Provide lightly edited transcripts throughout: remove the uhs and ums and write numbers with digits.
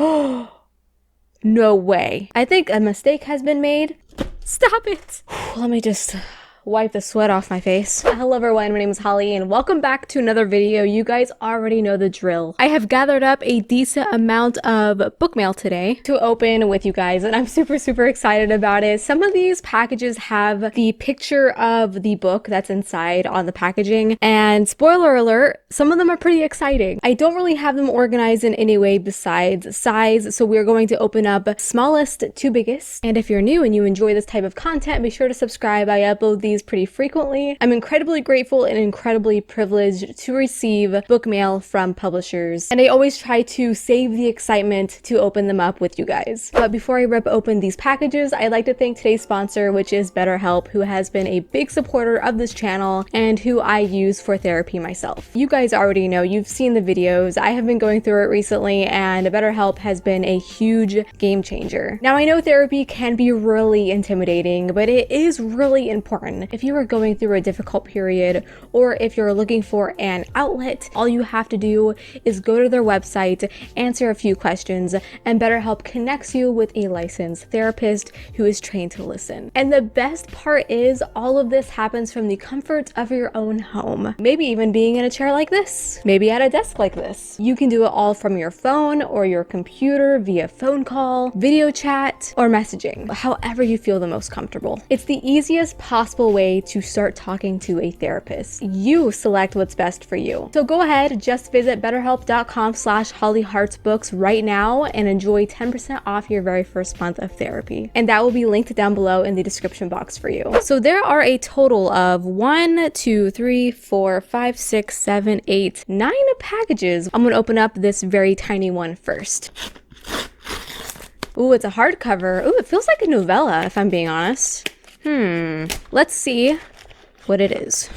No way. I think a mistake has been made. Stop it. Let me just wipe the sweat off my face. Hello everyone, my name is Holly and welcome back to another video. You guys already know the drill. I have gathered up a decent amount of book mail today to open with you guys and I'm super excited about it. Some of these packages have the picture of the book that's inside on the packaging, and spoiler alert, some of them are pretty exciting. I don't really have them organized in any way besides size, so we're going to open up smallest to biggest. And if you're new and you enjoy this type of content, be sure to subscribe. I upload these pretty frequently. I'm incredibly grateful and incredibly privileged to receive book mail from publishers, and I always try to save the excitement to open them up with you guys. But before I rip open these packages, I'd like to thank today's sponsor, which is BetterHelp, who has been a big supporter of this channel and who I use for therapy myself. You guys already know, you've seen the videos. I have been going through it recently and BetterHelp has been a huge game changer. Now I know therapy can be really intimidating, but it is really important. If you are going through a difficult period or if you're looking for an outlet, all you have to do is go to their website, answer a few questions, and BetterHelp connects you with a licensed therapist who is trained to listen. And the best part is all of this happens from the comfort of your own home. Maybe even being in a chair like this, maybe at a desk like this. You can do it all from your phone or your computer via phone call, video chat, or messaging, however you feel the most comfortable. It's the easiest possible way to start talking to a therapist. You select what's best for you. So go ahead, just visit betterhelp.com/hollyheartsbooks right now and enjoy 10% off your very first month of therapy. And that will be linked down below in the description box for you. So there are a total of 1, 2, 3, 4, 5, 6, 7, 8, 9 packages. I'm gonna open up this very tiny one first. Ooh, it's a hardcover. Ooh, it feels like a novella, if I'm being honest. Let's see what it is.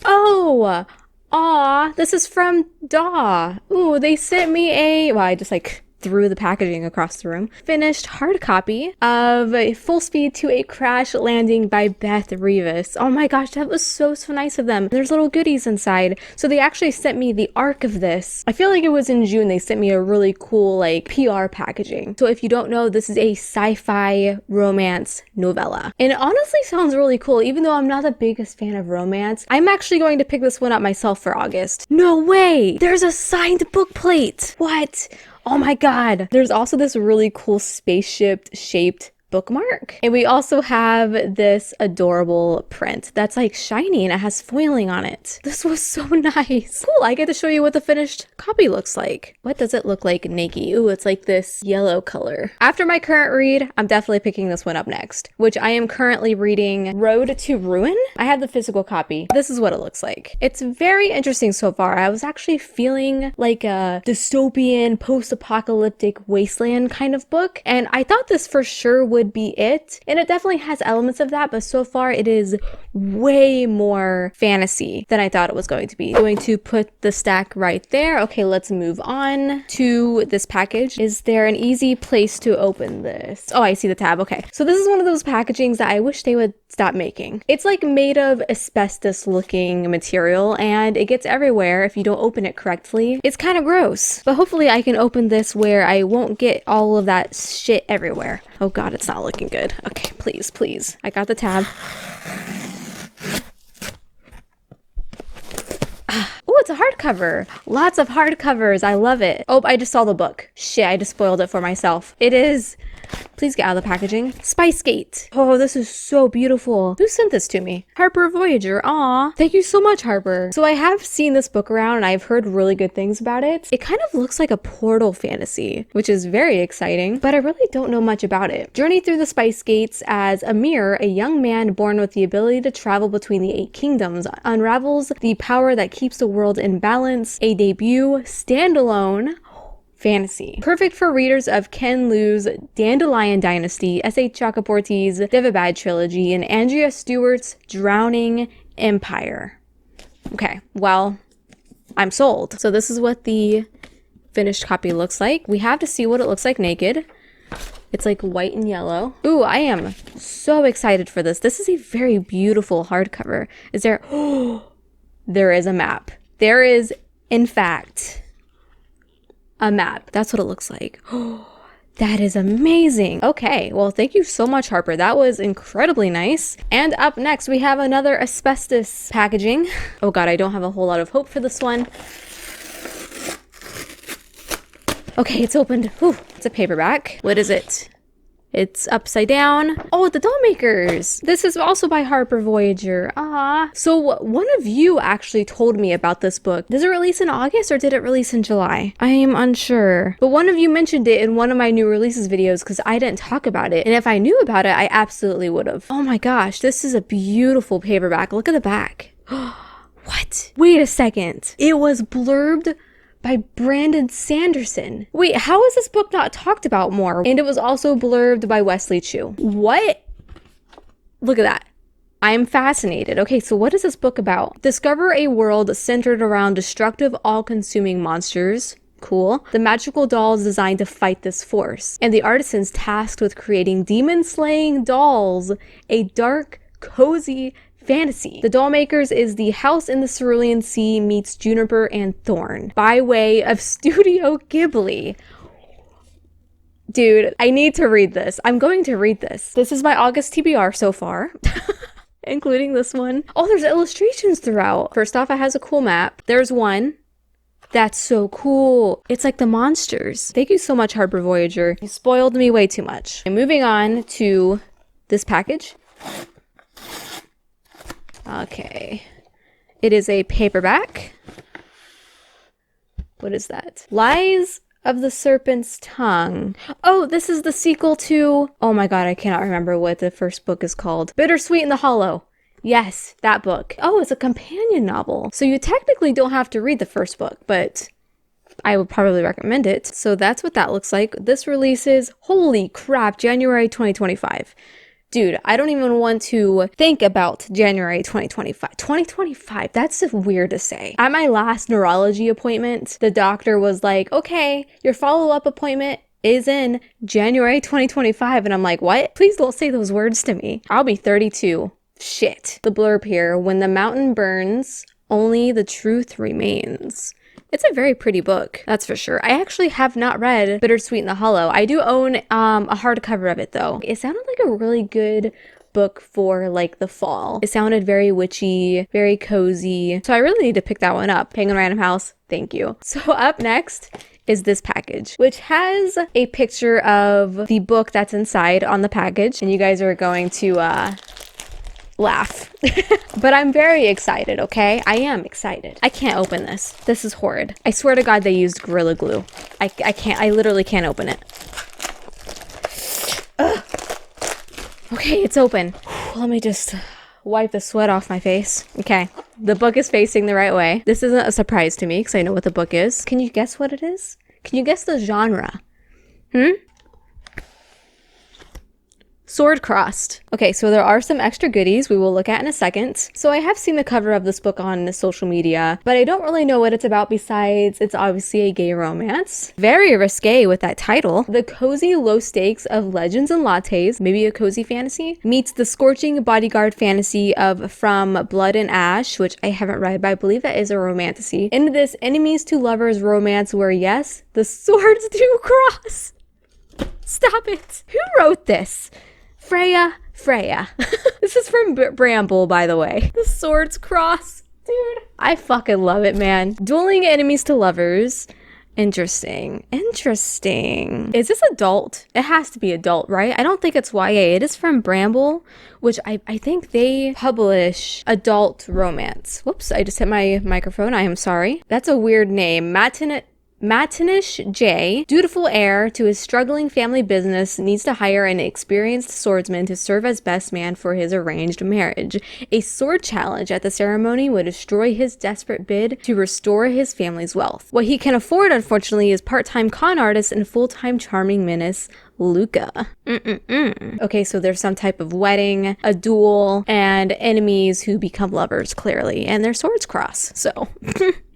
Oh, aw, this is from Daw. Ooh, they sent me a, well, I just like threw the packaging across the room. Finished hard copy of Full Speed to a Crash Landing by Beth Revis. Oh my gosh, that was so nice of them. There's little goodies inside. So they actually sent me the arc of this. I feel like it was in June they sent me a really cool like PR packaging. So if you don't know, this is a sci-fi romance novella. And it honestly sounds really cool, even though I'm not the biggest fan of romance. I'm actually going to pick this one up myself for August. No way! There's a signed book plate! What? Oh my god. There's also this really cool spaceship shaped bookmark. And we also have this adorable print that's like shiny and it has foiling on it. This was so nice. Cool, I get to show you what the finished copy looks like. What does it look like naked? Ooh, it's like this yellow color. After my current read, I'm definitely picking this one up next, which I am currently reading Road to Ruin. I have the physical copy. This is what it looks like. It's very interesting so far. I was actually feeling like a dystopian, post-apocalyptic wasteland kind of book, and I thought this for sure would be it, and it definitely has elements of that, but so far it is way more fantasy than I thought it was going to be. I'm going to put the stack right there. Okay, let's move on to this package. Is there an easy place to open this? Oh, I see the tab. Okay, so this is one of those packagings that I wish they would stop making. It's like made of asbestos looking material and it gets everywhere if you don't open it correctly. It's kind of gross, but hopefully I can open this where I won't get all of that shit everywhere. Oh god, it's not looking good. Okay, please. I got the tab. Oh, it's a hardcover. Lots of hardcovers. I love it. Oh, I just saw the book. Shit, I just spoiled it for myself. It is, please get out of the packaging, Spice Gate. Oh, this is so beautiful. Who sent this to me? Harper Voyager. Aw, thank you so much, Harper. So I have seen this book around and I've heard really good things about it. It kind of looks like a portal fantasy, which is very exciting, but I really don't know much about it. Journey through the Spice Gates as Amir, a young man born with the ability to travel between the 8 kingdoms, unravels the power that keeps the world in balance. A debut standalone fantasy. Perfect for readers of Ken Liu's Dandelion Dynasty, S.A. Chakraborty's Devabad trilogy, and Andrea Stewart's Drowning Empire. Okay, well, I'm sold. So this is what the finished copy looks like. We have to see what it looks like naked. It's like white and yellow. Ooh, I am so excited for this. This is a very beautiful hardcover. Is there, oh, there is a map. There is, in fact, a map. That's what it looks like. That is amazing. Okay, well, thank you so much, Harper. That was incredibly nice. And up next, we have another asbestos packaging. Oh God, I don't have a whole lot of hope for this one. Okay, it's opened. Whew, it's a paperback. What is it? It's upside down. Oh, the doll makers. This is also by Harper Voyager. Ah. So one of you actually told me about this book. Does it release in August or did it release in July? I am unsure. But one of you mentioned it in one of my new releases videos because I didn't talk about it. And if I knew about it, I absolutely would have. Oh my gosh, this is a beautiful paperback. Look at the back. What? Wait a second. It was blurbed by Brandon Sanderson. Wait, how is this book not talked about more? And it was also blurbed by Wesley Chu. What? Look at that. I'm fascinated. Okay, so what is this book about? Discover a world centered around destructive, all-consuming monsters. Cool. The magical dolls designed to fight this force. And the artisans tasked with creating demon-slaying dolls. A dark, cozy fantasy. The Doll Makers is the house in the Cerulean Sea meets Juniper and Thorn by way of Studio Ghibli. Dude, I need to read this. I'm going to read this. This is my August TBR so far, including this one. Oh, there's illustrations throughout. First off, it has a cool map. There's one. That's so cool. It's like the monsters. Thank you so much, Harper Voyager. You spoiled me way too much. And moving on to this package. Okay, it is a paperback. What is that? Lies of the Serpent's Tongue. Oh, this is the sequel to, oh my God, I cannot remember what the first book is called. Bittersweet in the Hollow. Yes, that book. Oh, it's a companion novel. So you technically don't have to read the first book, but I would probably recommend it. So that's what that looks like. This releases, holy crap, January 2025. Dude, I don't even want to think about January 2025. 2025, that's weird to say. At my last neurology appointment, the doctor was like, okay, your follow-up appointment is in January 2025. And I'm like, what? Please don't say those words to me. I'll be 32. Shit. The blurb here, when the mountain burns, only the truth remains. It's a very pretty book, that's for sure. I actually have not read Bittersweet in the Hollow. I do own a hardcover of it though. It sounded like a really good book for like the fall. It sounded very witchy, very cozy. So I really need to pick that one up. Penguin Random House, thank you. So up next is this package, which has a picture of the book that's inside on the package. And you guys are going to laugh. But I'm very excited, okay? I am excited. I can't open this. This is horrid. I swear to God they used Gorilla Glue. I can't, I literally can't open it. Ugh. Okay, it's open. Let me just wipe the sweat off my face. Okay, the book is facing the right way. This isn't a surprise to me because I know what the book is. Can you guess what it is? Can you guess the genre? Sword Crossed. Okay, so there are some extra goodies we will look at in a second. So I have seen the cover of this book on social media, but I don't really know what it's about besides it's obviously a gay romance. Very risque with that title. The cozy low stakes of legends and lattes, maybe a cozy fantasy, meets the scorching bodyguard fantasy of From Blood and Ash, which I haven't read, but I believe that is a romantasy. Into this enemies to lovers romance where yes, the swords do cross. Stop it. Who wrote this? Freya. This is from Bramble, by the way. The swords cross. Dude, I fucking love it, man. Dueling enemies to lovers. Interesting. Is this adult? It has to be adult, right? I don't think it's YA. It is from Bramble, which I think they publish adult romance. Whoops, I just hit my microphone. I am sorry. That's a weird name. Matinish J, dutiful heir to his struggling family business, needs to hire an experienced swordsman to serve as best man for his arranged marriage. A sword challenge at the ceremony would destroy his desperate bid to restore his family's wealth. What he can afford, unfortunately, is part-time con artist and full-time charming menace Luca. Okay, so there's some type of wedding, a duel, and enemies who become lovers, clearly, and their swords cross, so...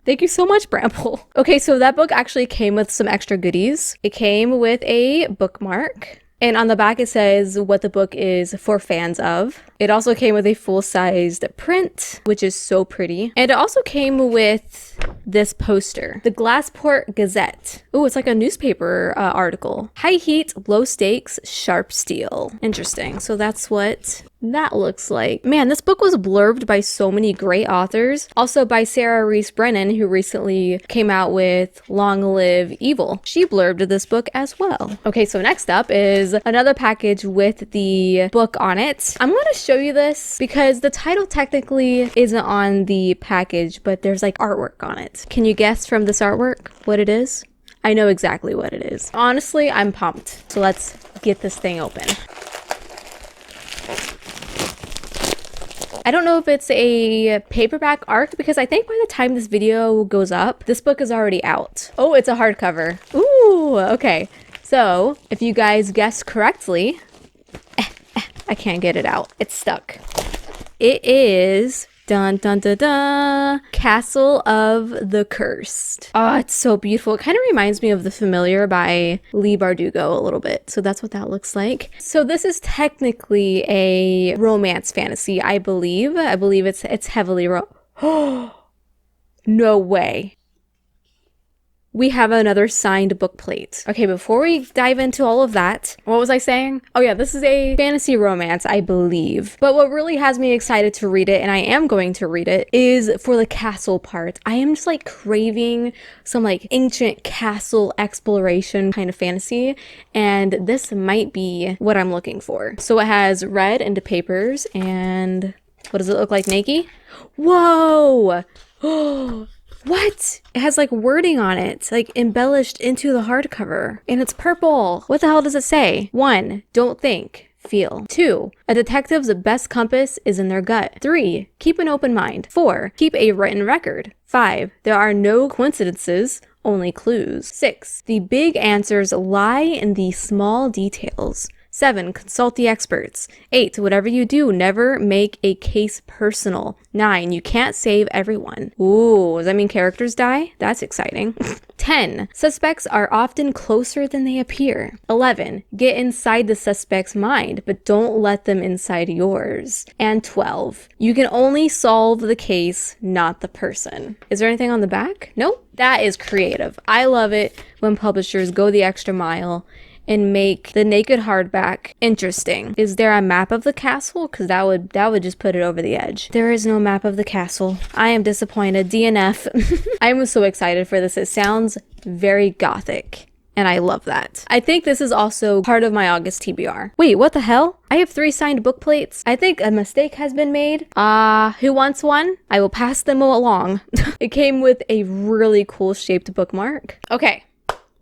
Thank you so much, Bramble. Okay, so that book actually came with some extra goodies. It came with a bookmark. And on the back it says what the book is for fans of. It also came with a full-sized print, which is so pretty. And it also came with this poster, the Glassport Gazette. Oh, it's like a newspaper article. High heat, low stakes, sharp steel. Interesting. So that's what that looks like. Man, this book was blurbed by so many great authors. Also by Sarah Reese Brennan, who recently came out with Long Live Evil. She blurbed this book as well. Okay, so next up is another package with the book on it. I'm going to show you this because the title technically isn't on the package, but there's like artwork on it. Can you guess from this artwork what it is? I know exactly what it is. Honestly, I'm pumped. So let's get this thing open. I don't know if it's a paperback arc because I think by the time this video goes up, this book is already out. Oh, it's a hardcover. Ooh, okay. So if you guys guessed correctly, I can't get it out. It's stuck. It is dun dun dun dun, Castle of the Cursed. Oh, it's so beautiful. It kind of reminds me of The Familiar by Leigh Bardugo a little bit. So that's what that looks like. So this is technically a romance fantasy, I believe. I believe it's heavily no way. We have another signed book plate. Okay, before we dive into all of that, what was I saying? Oh yeah, this is a fantasy romance, I believe. But what really has me excited to read it, and I am going to read it, is for the castle part. I am just like craving some like ancient castle exploration kind of fantasy, and this might be what I'm looking for. So it has red into papers, and what does it look like, Nikki? Whoa! Oh! What? It has like wording on it, like embellished into the hardcover. And it's purple. What the hell does it say? 1. Don't think. Feel. 2. A detective's best compass is in their gut. 3. Keep an open mind. 4. Keep a written record. 5. There are no coincidences, only clues. 6. The big answers lie in the small details. 7. Consult the experts. 8. Whatever you do, never make a case personal. 9. You can't save everyone. Ooh, does that mean characters die? That's exciting. 10. Suspects are often closer than they appear. 11. Get inside the suspect's mind, but don't let them inside yours. And 12. You can only solve the case, not the person. Is there anything on the back? Nope. That is creative. I love it when publishers go the extra mile and make the naked hardback interesting. Is there a map of the castle? Because that would just put it over the edge. There is no map of the castle. I am disappointed. DNF. I am so excited for this. It sounds very gothic. And I love that. I think this is also part of my August TBR. Wait, what the hell? I have 3 signed book plates. I think a mistake has been made. Who wants one? I will pass them along. It came with a really cool shaped bookmark. Okay.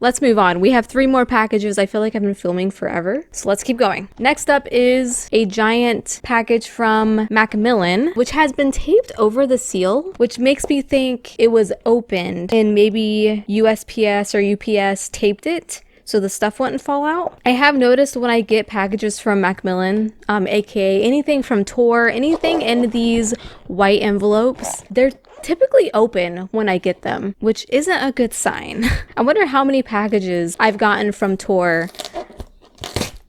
Let's move on. We have 3 more packages. I feel like I've been filming forever. So let's keep going. Next up is a giant package from Macmillan, which has been taped over the seal, which makes me think it was opened and maybe USPS or UPS taped it so the stuff wouldn't fall out. I have noticed when I get packages from Macmillan, aka anything from Tor, anything in these white envelopes, they're typically open when I get them, which isn't a good sign. I wonder how many packages I've gotten from Tor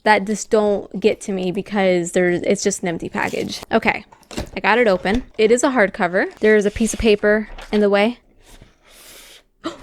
that just don't get to me because it's just an empty package. Okay, I got it open. It is a hardcover. There's a piece of paper in the way.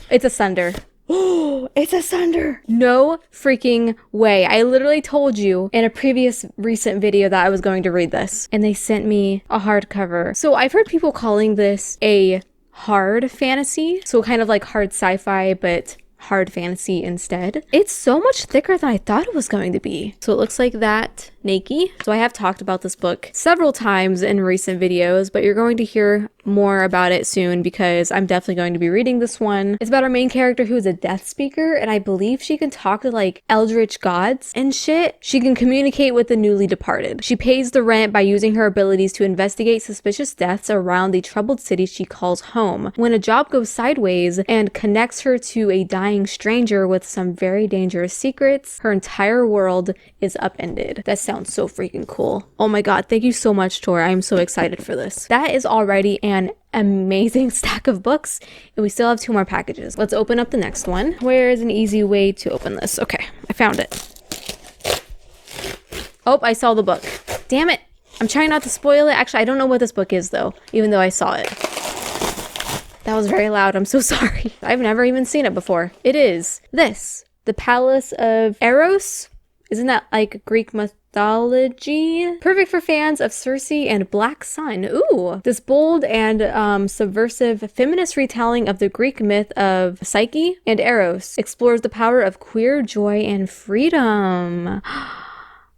It's asunder. Oh, it's asunder. No freaking way. I literally told you in a previous recent video that I was going to read this, and they sent me a hardcover. So I've heard people calling this a hard fantasy. So kind of like hard sci-fi, but hard fantasy instead. It's so much thicker than I thought it was going to be. So it looks like that, naked. So I have talked about this book several times in recent videos, but you're going to hear more about it soon because I'm definitely going to be reading this one. It's about our main character who is a death speaker, and I believe she can talk to like eldritch gods and shit. She can communicate with the newly departed. She pays the rent by using her abilities to investigate suspicious deaths around the troubled city she calls home. When a job goes sideways and connects her to a dying stranger with some very dangerous secrets, her entire world is upended. That sounds so freaking cool. Oh my god, thank you so much, Tor. I'm so excited for this. That is already an amazing stack of books, and we still have 2 more packages. Let's open up the next one. Where is an easy way to open this? Okay, I found it. Oh, I saw the book. Damn it. I'm trying not to spoil it. Actually, I don't know what this book is though, even though I saw it. That was very loud. I'm so sorry. I've never even seen it before. It is this, The Palace of Eros. Isn't that like Greek mythology? Perfect for fans of Circe and Black Sun. Ooh, this bold and subversive feminist retelling of the Greek myth of Psyche and Eros explores the power of queer joy and freedom.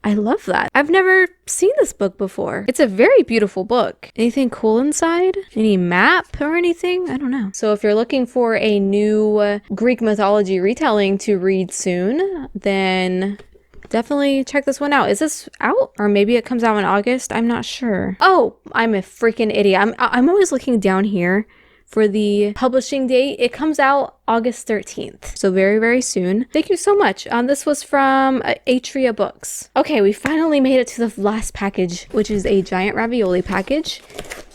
I love that. I've never seen this book before. It's a very beautiful book. Anything cool inside? Any map or anything? I don't know. So if you're looking for a new Greek mythology retelling to read soon, then definitely check this one out. Is this out? Or maybe it comes out in August? I'm not sure. Oh, I'm a freaking idiot. I'm always looking down here for the publishing date. It comes out August 13th. So very, very soon. Thank you so much. This was from Atria Books. Okay, we finally made it to the last package, which is a giant ravioli package.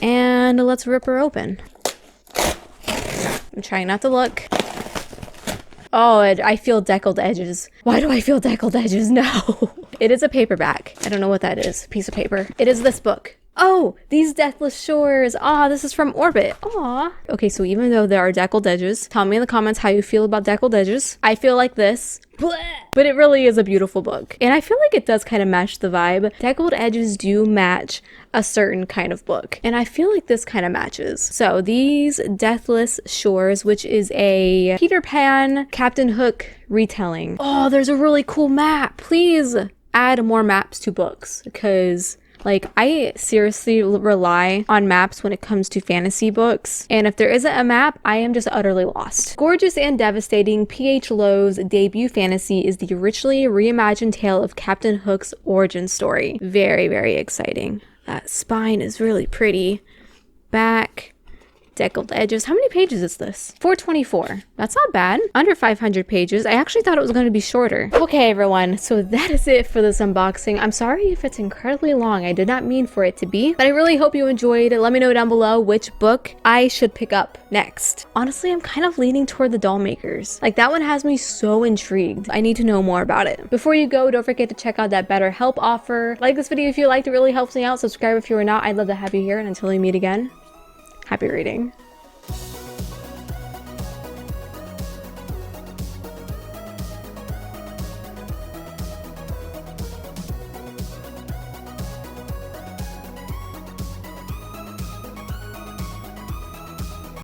And let's rip her open. I'm trying not to look. Oh, I feel deckled edges. Why do I feel deckled edges? No. It is a paperback. I don't know what that is. Piece of paper. It is this book. Oh, These Deathless Shores. Ah, this is from Orbit. Aw. Okay, so even though there are deckled edges, tell me in the comments how you feel about deckled edges. I feel like this. But it really is a beautiful book. And I feel like it does kind of match the vibe. Deckled edges do match a certain kind of book. And I feel like this kind of matches. So These Deathless Shores, which is a Peter Pan, Captain Hook retelling. Oh, there's a really cool map. Please add more maps to books because like, I seriously rely on maps when it comes to fantasy books. And if there isn't a map, I am just utterly lost. Gorgeous and devastating, P.H. Lowe's debut fantasy is the richly reimagined tale of Captain Hook's origin story. Very, very exciting. That spine is really pretty. Back. Deckled edges. How many pages is this? 424. That's not bad. Under 500 pages. I actually thought it was going to be shorter. Okay, everyone. So that is it for this unboxing. I'm sorry if it's incredibly long. I did not mean for it to be, but I really hope you enjoyed. Let me know down below which book I should pick up next. Honestly, I'm kind of leaning toward the Doll Makers. Like, that one has me so intrigued. I need to know more about it. Before you go, don't forget to check out that BetterHelp offer. Like this video if you liked. It really helps me out. Subscribe if you are not. I'd love to have you here. And until we meet again, happy reading.